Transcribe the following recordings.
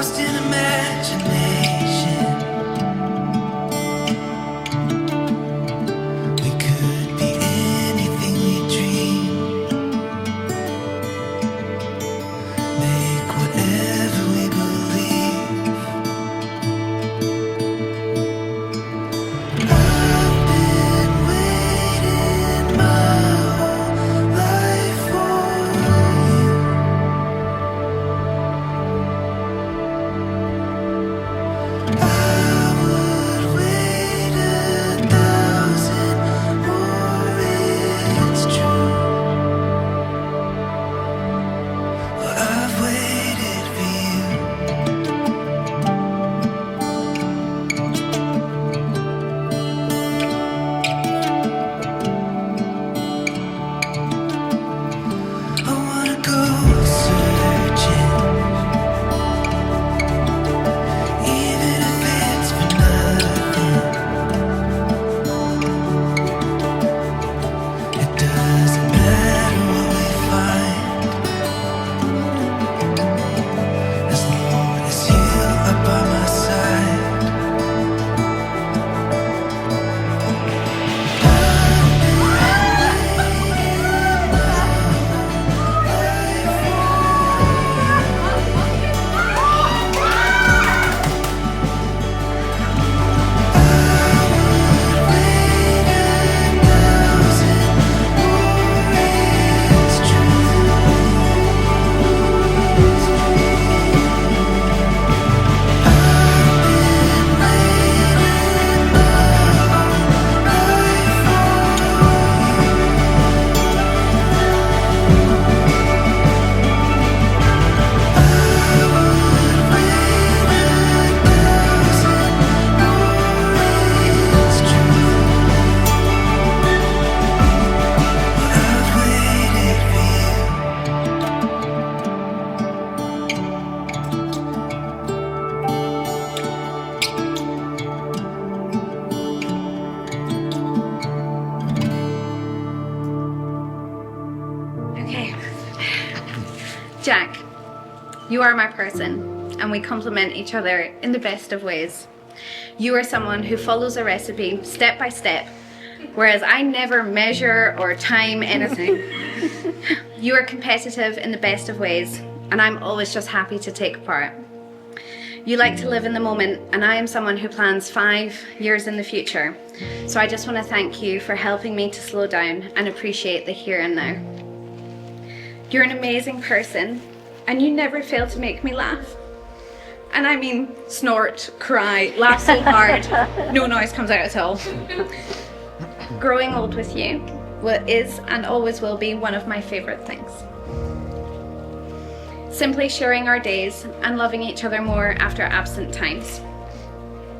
lost in imagination. We could be anything we dream. Make whatever we believe. I've been waiting my whole life for you. I would wait 1,000 more, it's true. Well, I've waited for you. I wanna go searching, even if it's for nothing. It doesn't matter what we find, as long as you are by my side. It's true. It's true. I've waited for you. Okay. Jack, you are my person, and we complement each other in the best of ways. You are someone who follows a recipe step by step, whereas I never measure or time anything. You are competitive in the best of ways, and I'm always just happy to take part. You like to live in the moment, and I am someone who plans 5 years in the future. So I just want to thank you for helping me to slow down and appreciate the here and now. You're an amazing person, and you never fail to make me laugh. And I mean, snort, cry, laugh so hard, no noise comes out at all. Growing old with you is and always will be one of my favourite things. Simply sharing our days and loving each other more after absent times.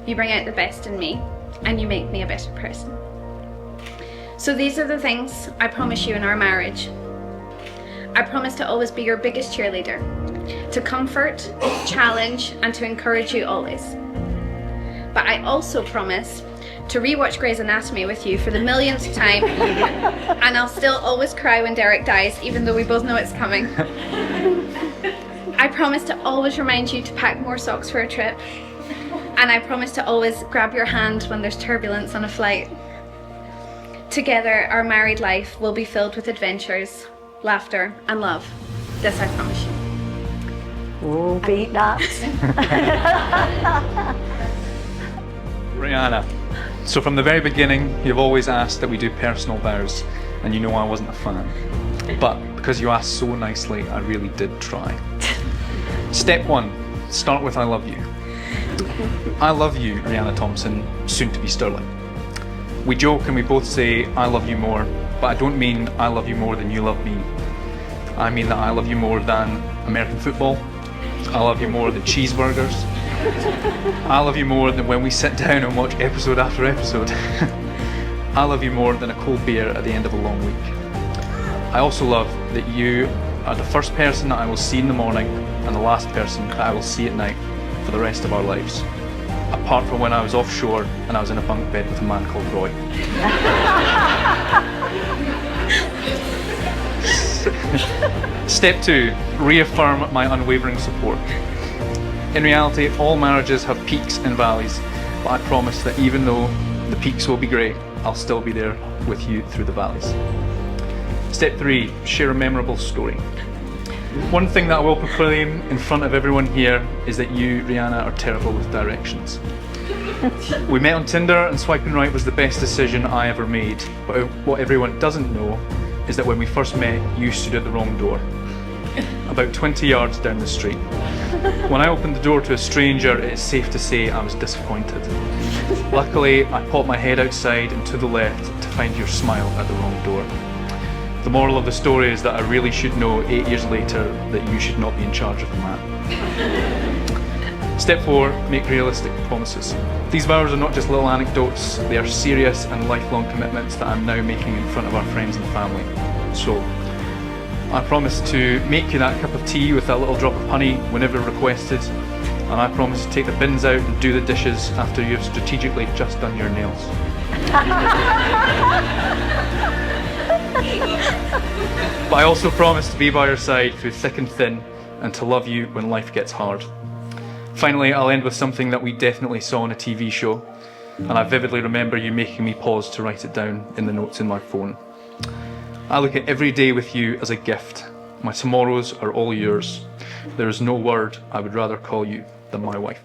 You bring out the best in me, and you make me a better person. So these are the things I promise you in our marriage. I promise to always be your biggest cheerleader, to comfort, challenge, and to encourage you always. But I also promise to rewatch Grey's Anatomy with you for the millionth time, and I'll still always cry when Derek dies, even though we both know it's coming. I promise to always remind you to pack more socks for a trip, and I promise to always grab your hand when there's turbulence on a flight. Together, our married life will be filled with adventures, laughter, and love. This I promise you. Oh, beat that. Rhianna, so from the very beginning, you've always asked that we do personal vows, and you know I wasn't a fan. But because you asked so nicely, I really did try. Step 1, start with I love you. I love you, Rhianna Thompson, soon to be Stirling. We joke and we both say I love you more, but I don't mean I love you more than you love me. I mean that I love you more than American football. I love you more than cheeseburgers. I love you more than when we sit down and watch episode after episode. I love you more than a cold beer at the end of a long week. I also love that you are the first person that I will see in the morning and the last person that I will see at night for the rest of our lives. Apart from when I was offshore and I was in a bunk bed with a man called Roy. Step 2, reaffirm my unwavering support. In reality, all marriages have peaks and valleys, but I promise that even though the peaks will be great, I'll still be there with you through the valleys. Step 3, share a memorable story. One thing that I will proclaim in front of everyone here is that you, Rhianna, are terrible with directions. We met on Tinder and swiping right was the best decision I ever made, but what everyone doesn't know is that when we first met, you stood at the wrong door, about 20 yards down the street. When I opened the door to a stranger, it's safe to say I was disappointed. Luckily, I popped my head outside and to the left to find your smile at the wrong door. The moral of the story is that I really should know 8 years later that you should not be in charge of the map. Step 4, make realistic promises. These vows are not just little anecdotes, they are serious and lifelong commitments that I'm now making in front of our friends and family. So, I promise to make you that cup of tea with that little drop of honey whenever requested, and I promise to take the bins out and do the dishes after you've strategically just done your nails. But I also promise to be by your side through thick and thin and to love you when life gets hard. Finally, I'll end with something that we definitely saw on a TV show, and I vividly remember you making me pause to write it down in the notes in my phone. I look at every day with you as a gift. My tomorrows are all yours. There is no word I would rather call you than my wife.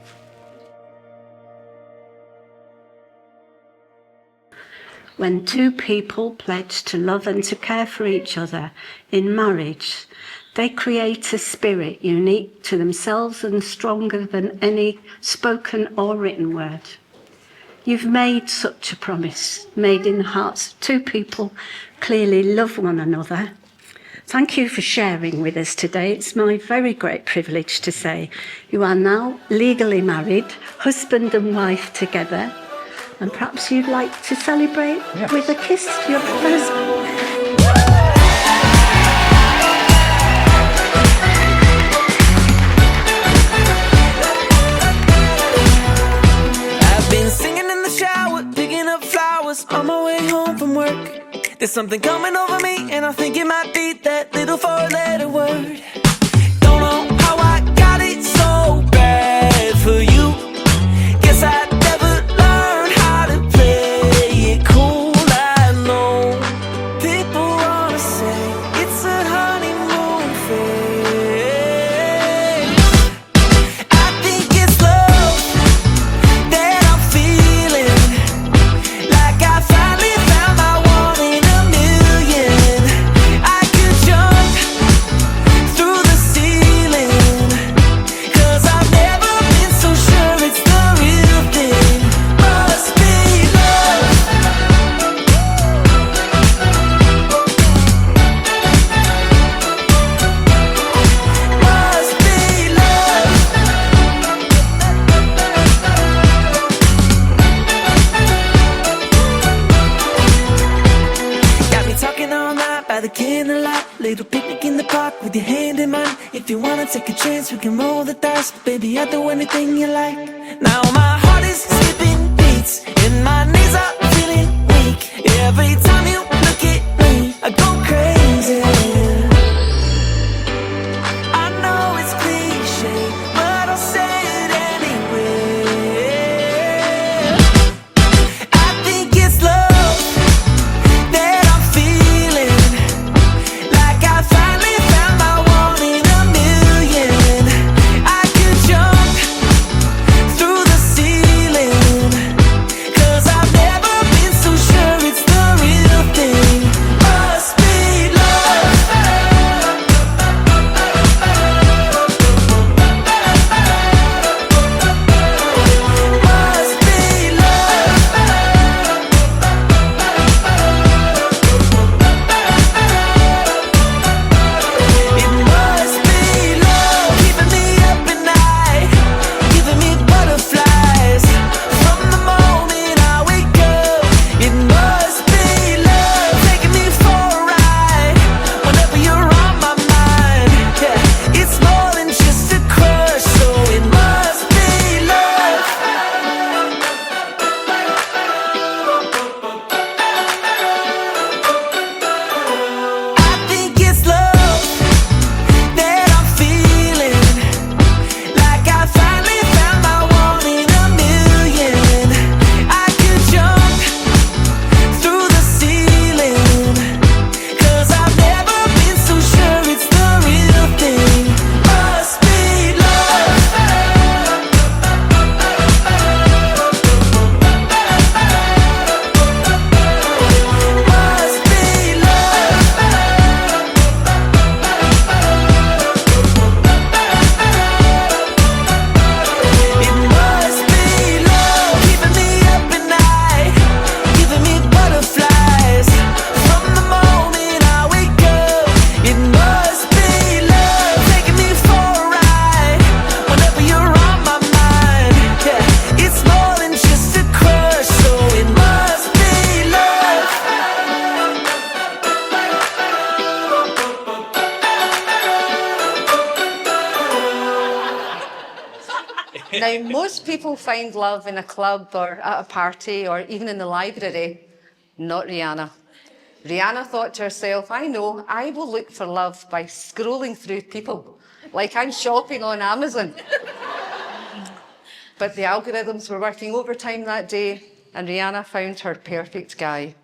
When two people pledge to love and to care for each other in marriage, they create a spirit unique to themselves and stronger than any spoken or written word. You've made such a promise, made in the hearts of two people clearly love one another. Thank you for sharing with us today. It's my very great privilege to say you are now legally married, husband and wife together, and perhaps you'd like to celebrate with a kiss to your husband. On my way home from work, there's something coming over me, and I think it might be that little four-letter word. Don't know how I got it so bad for you. Guess I never learned how to play it cool. I know people wanna say it's a honeymoon phase. I think it's love that I'm feeling. Like I finally found my one in a million. I could jump through the ceiling, 'cause I've never been so sure it's the real thing. Must be love. Must be love. Got me talking all night by the candlelight. Little picnic in the park with your hand in mine. If you wanna take a chance, we can roll the dice. Baby, I'll do anything you like. Now my heart is skipping beats and my knees are feeling weak. Every time you look at me, I go crazy. I know it's cliche, but I'll say it anyway. I think it's love that I'm feeling. Like I finally found my one in a million. I could jump through the ceiling, 'cause I've never been so sure it's the real Now, most people find love in a club or at a party or even in the library. Not Rhianna. Rhianna thought to herself, I know, I will look for love by scrolling through people, like I'm shopping on Amazon. But the algorithms were working overtime that day, and Rhianna found her perfect guy.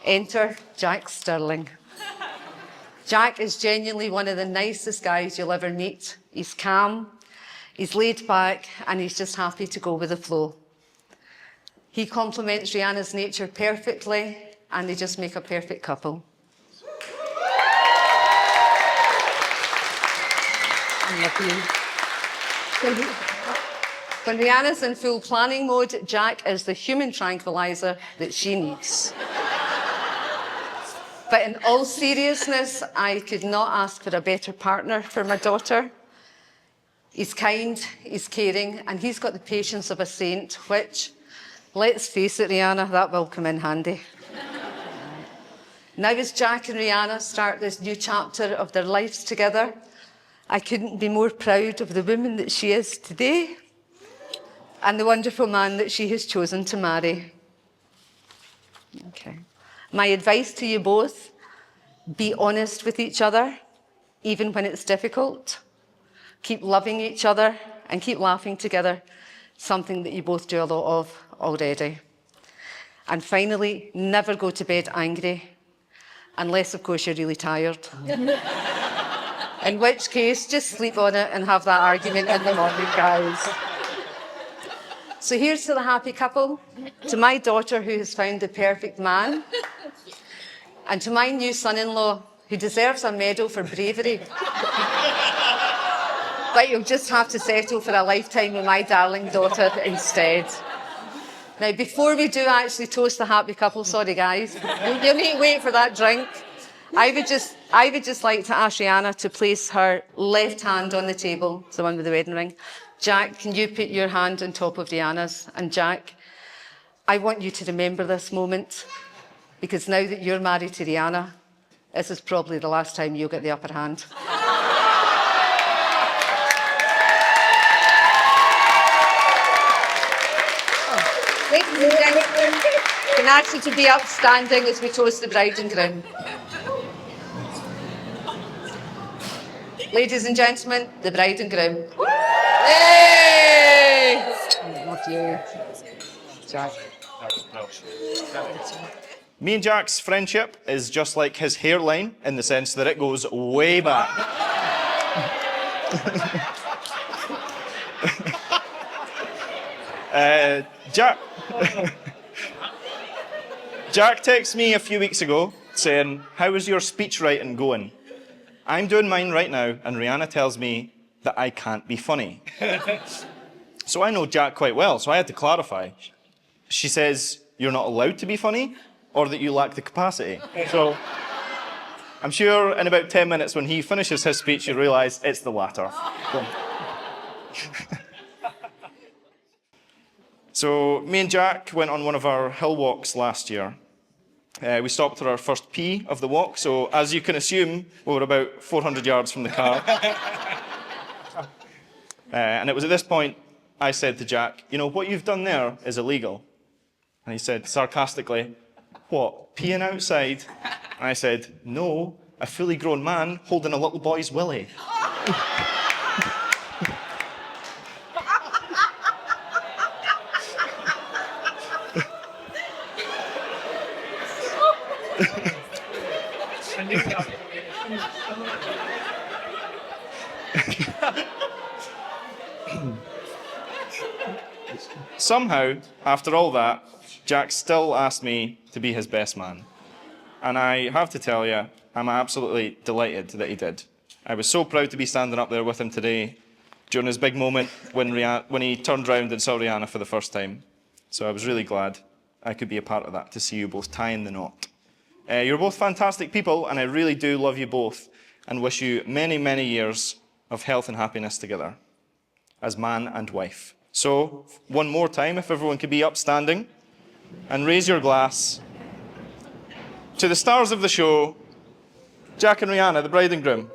Enter Jack Stirling. Jack is genuinely one of the nicest guys you'll ever meet. He's calm, he's laid back, and he's just happy to go with the flow. He complements Rhianna's nature perfectly, and they just make a perfect couple. I love you. When Rhianna's in full planning mode, Jack is the human tranquilizer that she needs. But in all seriousness, I could not ask for a better partner for my daughter. He's kind, he's caring, and he's got the patience of a saint, which, let's face it, Rhianna, that will come in handy. Now as Jack and Rhianna start this new chapter of their lives together, I couldn't be more proud of the woman that she is today and the wonderful man that she has chosen to marry. Okay. My advice to you both, be honest with each other, even when it's difficult. Keep loving each other and keep laughing together, something that you both do a lot of already. And finally, never go to bed angry, unless, of course, you're really tired. In which case, just sleep on it and have that argument in the morning, guys. So here's to the happy couple, to my daughter who has found the perfect man, and to my new son-in-law who deserves a medal for bravery. But you'll just have to settle for a lifetime with my darling daughter instead. Now, before we do actually toast the happy couple, sorry guys, you need to wait for that drink. I would just like to ask Rhianna to place her left hand on the table, the one with the wedding ring. Jack, can you put your hand on top of Rhianna's? And Jack, I want you to remember this moment, because now that you're married to Rhianna, this is probably the last time you'll get the upper hand. Ladies and gentlemen, can I ask you to be upstanding as we toast the bride and groom? Ladies and gentlemen, the bride and groom. Yay! Love you, Jack. Me and Jack's friendship is just like his hairline in the sense that it goes way back. Jack texted me a few weeks ago saying, "How is your speech writing going?" I'm doing mine right now, and Rhianna tells me that I can't be funny. So I know Jack quite well, so I had to clarify. She says, "You're not allowed to be funny, or that you lack the capacity." So I'm sure in about 10 minutes when he finishes his speech, you'll realise it's the latter. So me and Jack went on one of our hill walks last year. We stopped at our first P of the walk, so as you can assume, we were about 400 yards from the car. And it was at this point I said to Jack, "You know, what you've done there is illegal." And he said sarcastically, "What, peeing outside?" And I said, "No, a fully grown man holding a little boy's willy." Somehow, after all that, Jack still asked me to be his best man. And I have to tell you, I'm absolutely delighted that he did. I was so proud to be standing up there with him today during his big moment when he turned round and saw Rhianna for the first time. So I was really glad I could be a part of that, to see you both tying the knot. You're both fantastic people, and I really do love you both and wish you many, many years of health and happiness together as man and wife. So, one more time, if everyone could be upstanding and raise your glass to the stars of the show, Jack and Rhianna, the bride and groom.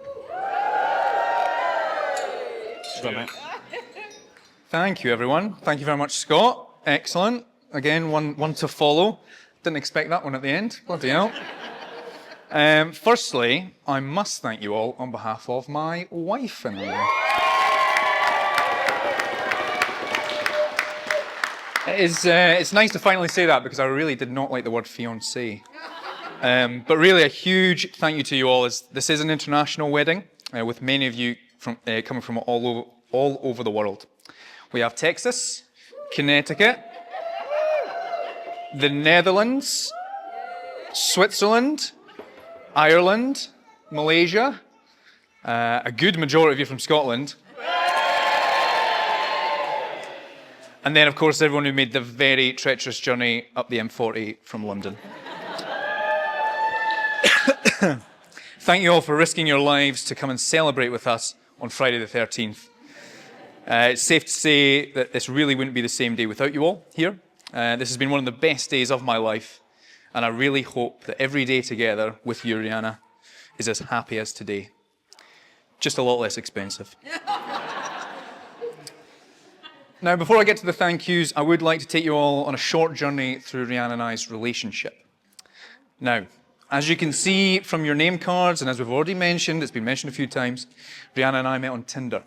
Thank you, everyone. Thank you very much, Scott. Excellent. Again, one to follow. Didn't expect that one at the end. Bloody hell. Firstly, I must thank you all on behalf of my wife and I. It's nice to finally say that because I really did not like the word fiancé. But really a huge thank you to you all, as this is an international wedding with many of you coming from all over the world. We have Texas, Connecticut, the Netherlands, Switzerland, Ireland, Malaysia, a good majority of you from Scotland, and then of course everyone who made the very treacherous journey up the M40 from London. Thank you all for risking your lives to come and celebrate with us on Friday the 13th. It's safe to say that this really wouldn't be the same day without you all here. This has been one of the best days of my life, and I really hope that every day together with you, Rhianna, is as happy as today. Just a lot less expensive. Now, before I get to the thank yous, I would like to take you all on a short journey through Rhianna and I's relationship. Now, as you can see from your name cards, and as we've already mentioned, it's been mentioned a few times, Rhianna and I met on Tinder.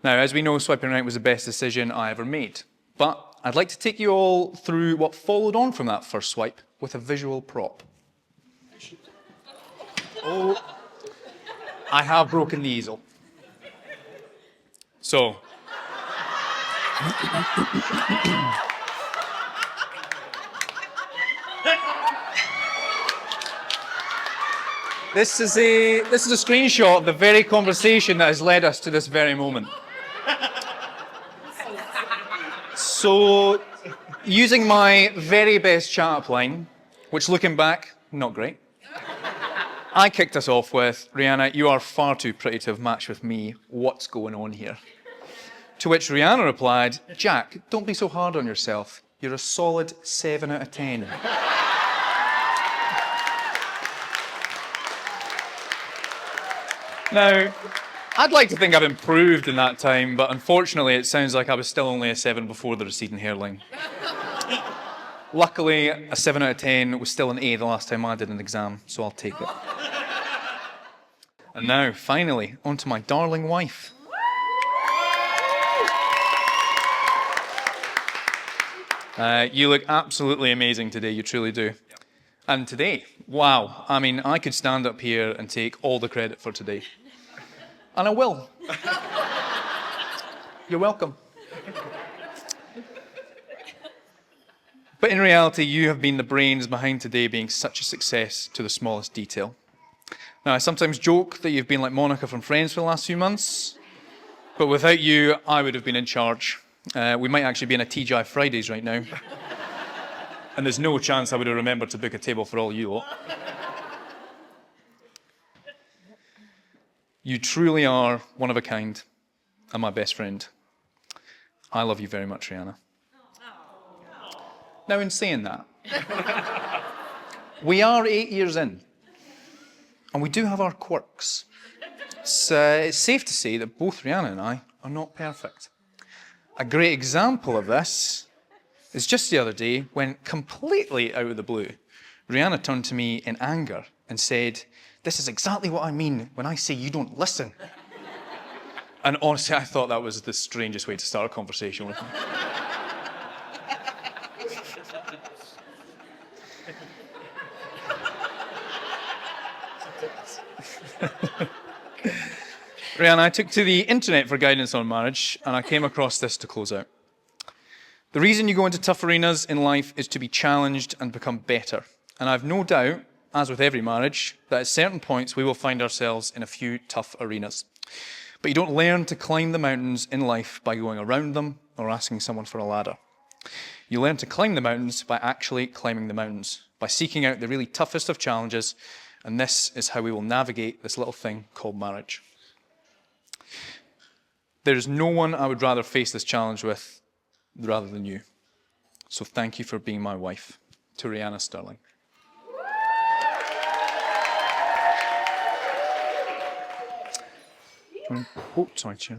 Now, as we know, swiping right was the best decision I ever made. But I'd like to take you all through what followed on from that first swipe with a visual prop. Oh, I have broken the easel. So, this is a screenshot of the very conversation that has led us to this very moment. So, using my very best chat-up line, which looking back, not great, I kicked us off with, Rhianna, you are far too pretty to have matched with me. What's going on here? To which Rhianna replied, Jack, don't be so hard on yourself. You're a solid 7 out of 10. Now, I'd like to think I've improved in that time, but unfortunately it sounds like I was still only a 7 before the receding hairline. Luckily, a 7 out of 10 was still an A the last time I did an exam, so I'll take it. And now, finally, on to my darling wife. You look absolutely amazing today, you truly do. And today, wow, I mean, I could stand up here and take all the credit for today. And I will. You're welcome. But in reality, you have been the brains behind today being such a success to the smallest detail. Now, I sometimes joke that you've been like Monica from Friends for the last few months, but without you, I would have been in charge. We might actually be in a TGI Fridays right now. And there's no chance I would have remembered to book a table for all you lot. You truly are one of a kind and my best friend. I love you very much, Rhianna. Now, in saying that, we are 8 years in, and we do have our quirks. It's safe to say that both Rhianna and I are not perfect. A great example of this is just the other day when, completely out of the blue, Rhianna turned to me in anger and said, "This is exactly what I mean when I say you don't listen." And honestly, I thought that was the strangest way to start a conversation with me. Rhianna, I took to the internet for guidance on marriage, and I came across this to close out. The reason you go into tough arenas in life is to be challenged and become better. And I've no doubt, as with every marriage, that at certain points we will find ourselves in a few tough arenas. But you don't learn to climb the mountains in life by going around them or asking someone for a ladder. You learn to climb the mountains by actually climbing the mountains, by seeking out the really toughest of challenges, and this is how we will navigate this little thing called marriage. There's no one I would rather face this challenge with rather than you. So thank you for being my wife. To Rhianna Stirling. Oh, sorry, Chair.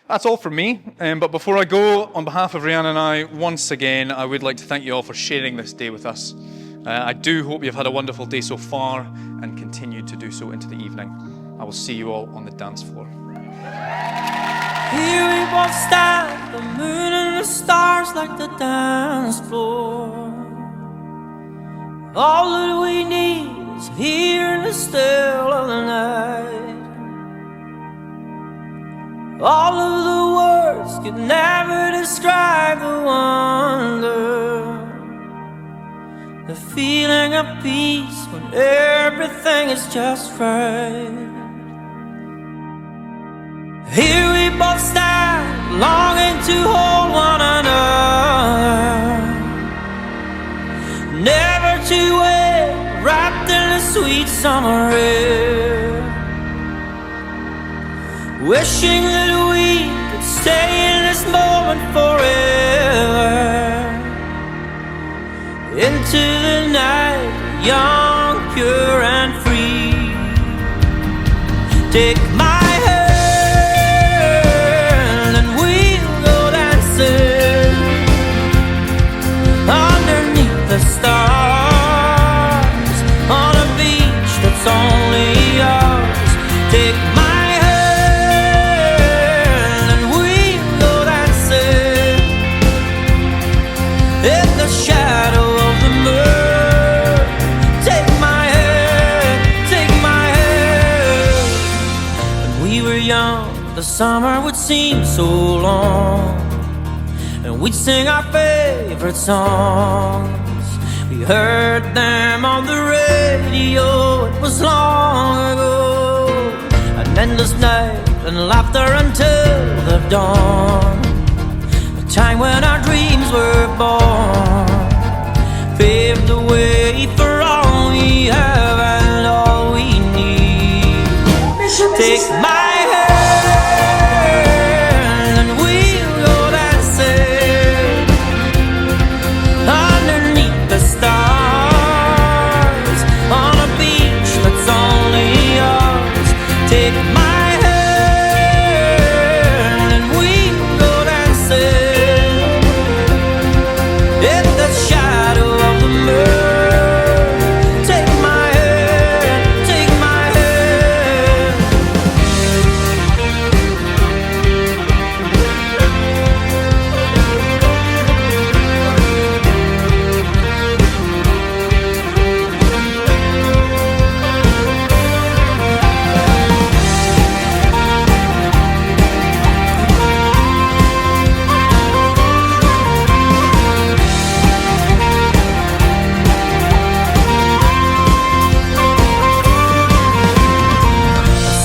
That's all from me, but before I go, on behalf of Rhianna and I, once again, I would like to thank you all for sharing this day with us. I do hope you've had a wonderful day so far and continue to do so into the evening. I will see you all on the dance floor. Here we both stand, the moon and the stars like the dance floor. All that we need is here in the still of the night. All of the words could never describe the wonder, the feeling of peace when everything is just right. Here we both stand, longing to hold one another, never to wait, wrapped in a sweet summer air, wishing that we could stay in this moment forever, into the night, young, pure and free. Take my hand and we'll go dancing underneath the stars on a beach that's only ours. Take my hand and we'll go dancing in the shadow of the moon. Take my hand, take my hand. When we were young, the summer would seem so long, and we'd sing our favorite songs. We heard them on the radio, it was long ago. An endless night and laughter until the dawn, a time when our dreams were born, paved the way for all we have and all we need. Take my hand and we'll go dancing underneath the stars on a beach that's only ours. Take my hand and we'll go dancing in the shadow of the moon. Take my hand, take my hand.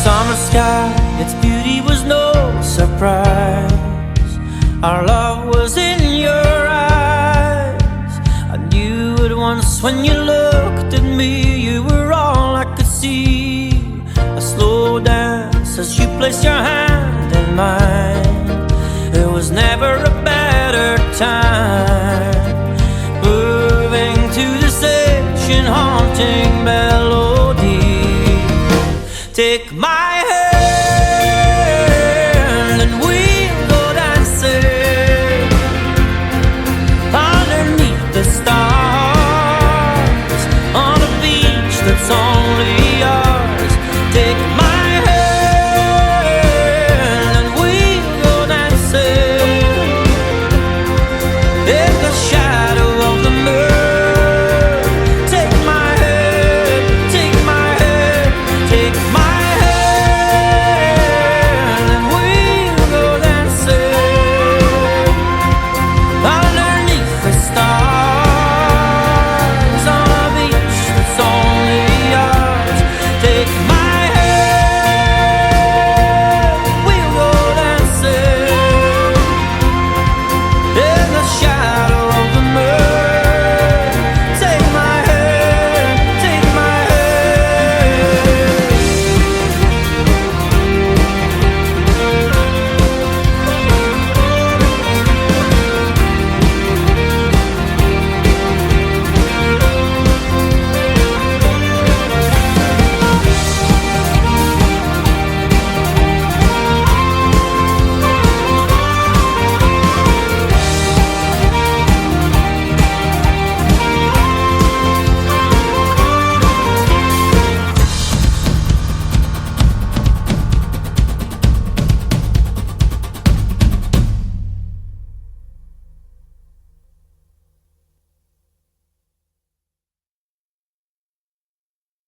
Summer sky, its beauty was no surprise. Our love was in your eyes. I knew it once when you looked at me. You were all I could see. A slow dance as you placed your hand in mine. There was never a better time.